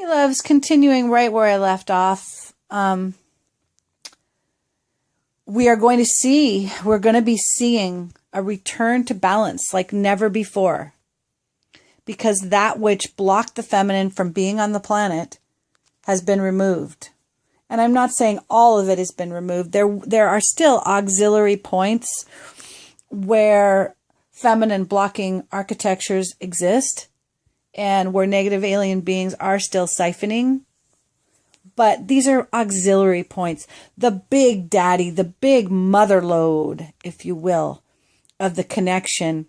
Hey loves, continuing right where I left off. We're going to be seeing a return to balance like never before. Because that which blocked the feminine from being on the planet has been removed. And I'm not saying all of it has been removed. There are still auxiliary points where feminine blocking architectures exist and where negative alien beings are still siphoning. But these are auxiliary points. The big daddy, the big mother load, if you will, of the connection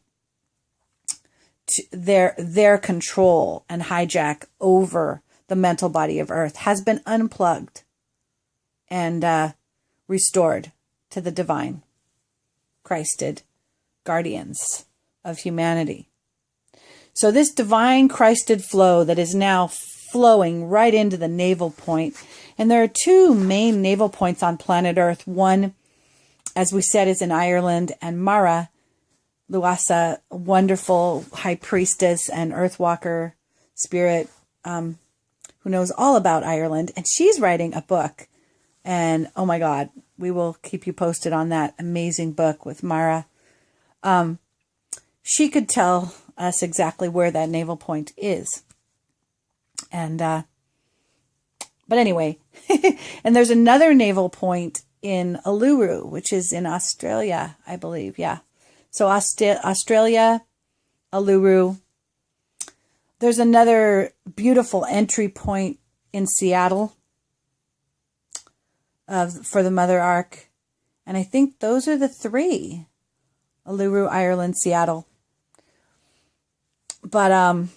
to their control and hijack over the mental body of Earth has been unplugged and restored to the divine, Christed guardians of humanity. So this divine Christed flow that is now flowing right into the navel point, and there are two main navel points on planet Earth. One, as we said, is in Ireland, and Mara, Luasa, wonderful high priestess and earthwalker spirit who knows all about Ireland, and she's writing a book. And oh my God, we will keep you posted on that amazing book with Mara. She could tell us exactly where that navel point is. And, but anyway, and there's another navel point in Uluru, which is in Australia, I believe. Yeah. So Australia, Uluru. There's another beautiful entry point in Seattle for the Mother Arc. And I think those are the three: Uluru, Ireland, Seattle. But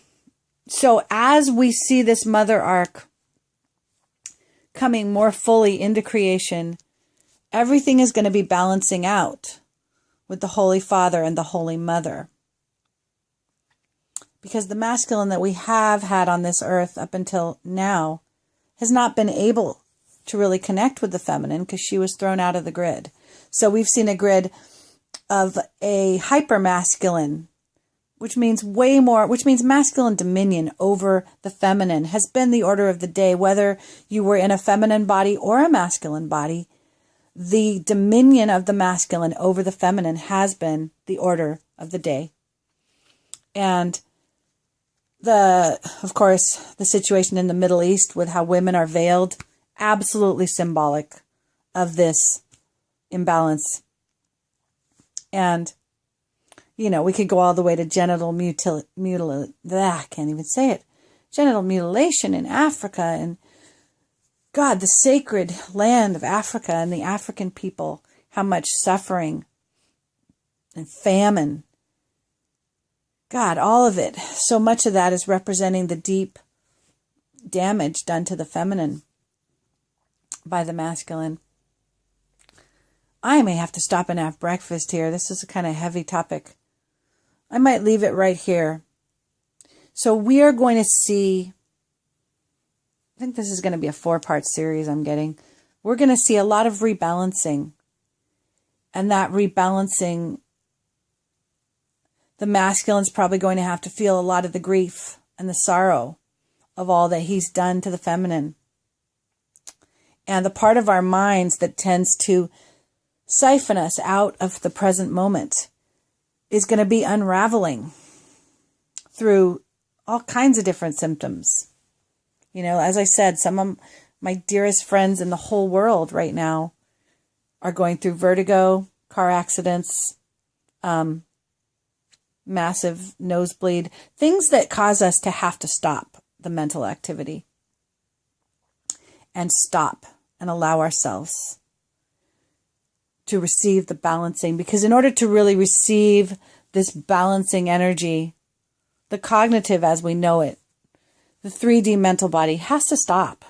so as we see this Mother Arc coming more fully into creation, everything is going to be balancing out with the Holy Father and the Holy Mother. Because the masculine that we have had on this earth up until now has not been able to really connect with the feminine because she was thrown out of the grid. So we've seen a grid of a hyper-masculine, which means masculine dominion over the feminine has been the order of the day. Whether you were in a feminine body or a masculine body, the dominion of the masculine over the feminine has been the order of the day. And of course, the situation in the Middle East with how women are veiled, absolutely symbolic of this imbalance. And we could go all the way to genital genital mutilation in Africa, and God, the sacred land of Africa and the African people, how much suffering and famine. God, all of it. So much of that is representing the deep damage done to the feminine by the masculine. I may have to stop and have breakfast here. This is a kind of heavy topic. I might leave it right here. So we are going to see, I think this is going to be a 4-part series I'm getting. We're going to see a lot of rebalancing. And that rebalancing, the masculine's probably going to have to feel a lot of the grief and the sorrow of all that he's done to the feminine. And the part of our minds that tends to siphon us out of the present moment is going to be unraveling through all kinds of different symptoms. As I said, some of my dearest friends in the whole world right now are going through vertigo, car accidents, massive nosebleed, things that cause us to have to stop the mental activity and stop and allow ourselves to receive the balancing. Because in order to really receive this balancing energy, the cognitive as we know it, the 3D mental body has to stop.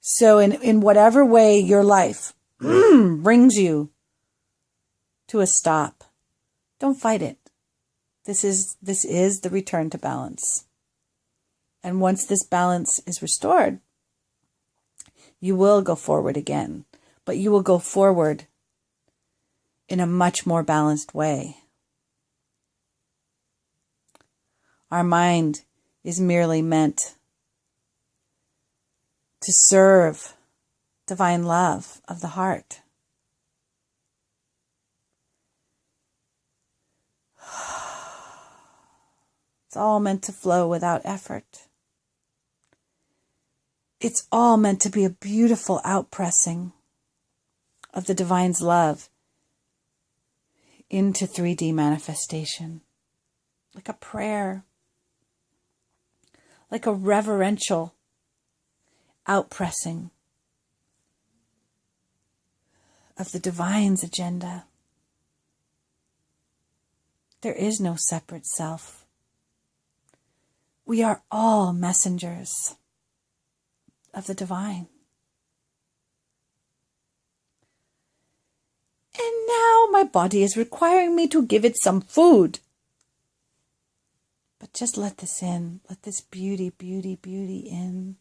So in whatever way your life brings you to a stop, don't fight it. This is the return to balance. And once this balance is restored, you will go forward again. But you will go forward in a much more balanced way. Our mind is merely meant to serve divine love of the heart. It's all meant to flow without effort. It's all meant to be a beautiful outpressing of the divine's love into 3D manifestation, like a prayer, like a reverential outpressing of the divine's agenda. There is no separate self. We are all messengers of the divine. And now my body is requiring me to give it some food. But just let this in. Let this beauty, beauty, beauty in.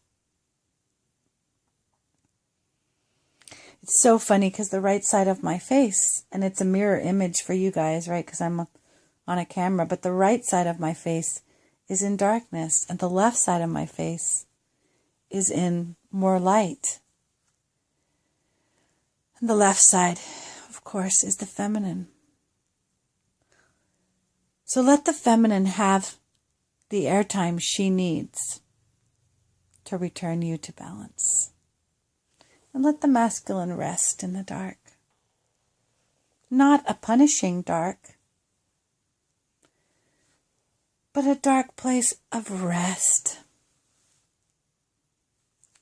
It's so funny because the right side of my face, and it's a mirror image for you guys, right? Because I'm on a camera, but the right side of my face is in darkness, and the left side of my face is in more light. And the left side, of course, is the feminine. So let the feminine have the airtime she needs to return you to balance. And let the masculine rest in the dark. Not a punishing dark, but a dark place of rest.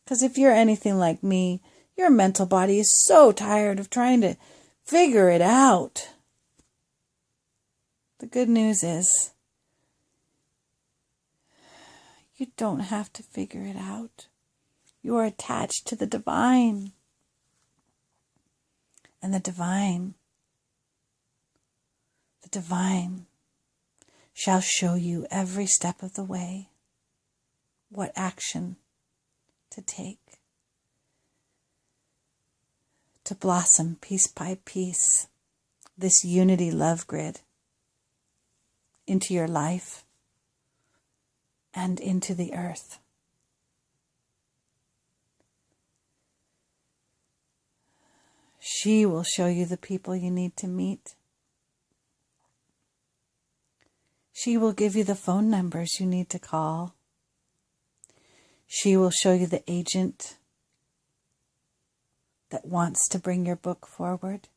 Because if you're anything like me, your mental body is so tired of trying to figure it out. The good news is, you don't have to figure it out. You are attached to the divine. And the divine shall show you every step of the way what action to take to blossom piece by piece this unity love grid into your life and into the earth. She will show you the people you need to meet. She will give you the phone numbers you need to call. She will show you the agent that wants to bring your book forward.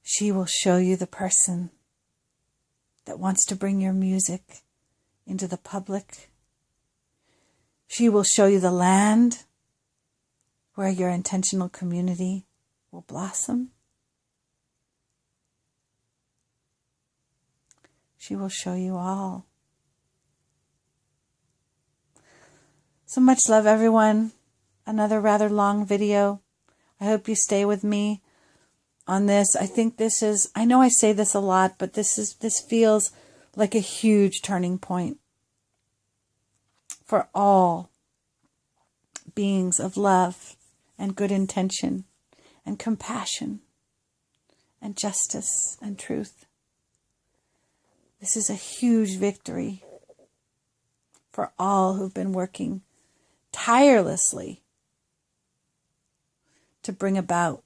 She will show you the person that wants to bring your music into the public. She will show you the land where your intentional community will blossom. She will show you all. So much love, everyone. Another rather long video. I hope you stay with me on this. I think this is, I know I say this a lot, but this feels like a huge turning point for all beings of love and good intention and compassion and justice and truth. This is a huge victory for all who've been working tirelessly to bring about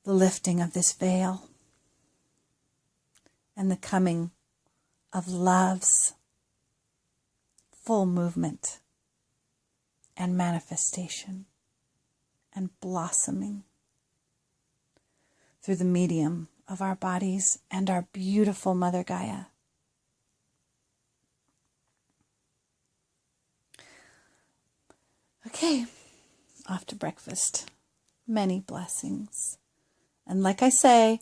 the lifting of this veil and the coming of love's full movement and manifestation and blossoming through the medium of our bodies and our beautiful Mother Gaia. Okay, off to breakfast. Many blessings. And like I say,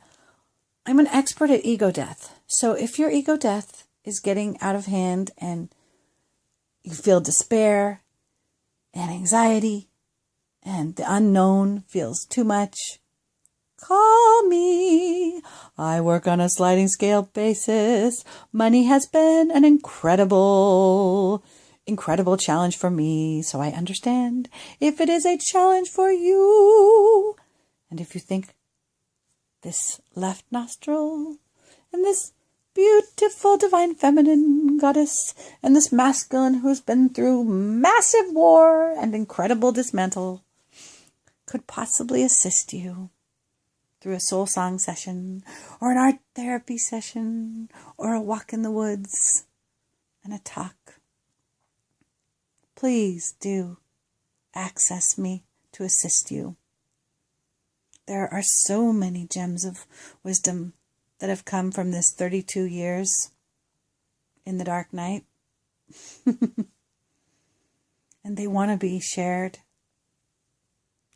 I'm an expert at ego death. So if your ego death is getting out of hand and you feel despair and anxiety and the unknown feels too much, call me. I work on a sliding scale basis. Money has been an incredible challenge for me. So I understand if it is a challenge for you. And if you think this left nostril and this beautiful divine feminine goddess and this masculine who's been through massive war and incredible dismantle could possibly assist you through a soul song session or an art therapy session or a walk in the woods and a talk. Please do access me to assist you. There are so many gems of wisdom that have come from this 32 years in the dark night. And they want to be shared.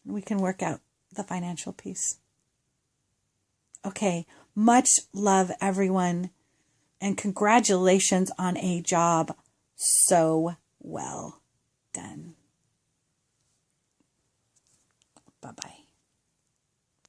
We can work out the financial piece. Okay, much love, everyone. And congratulations on a job so well done. Bye-bye.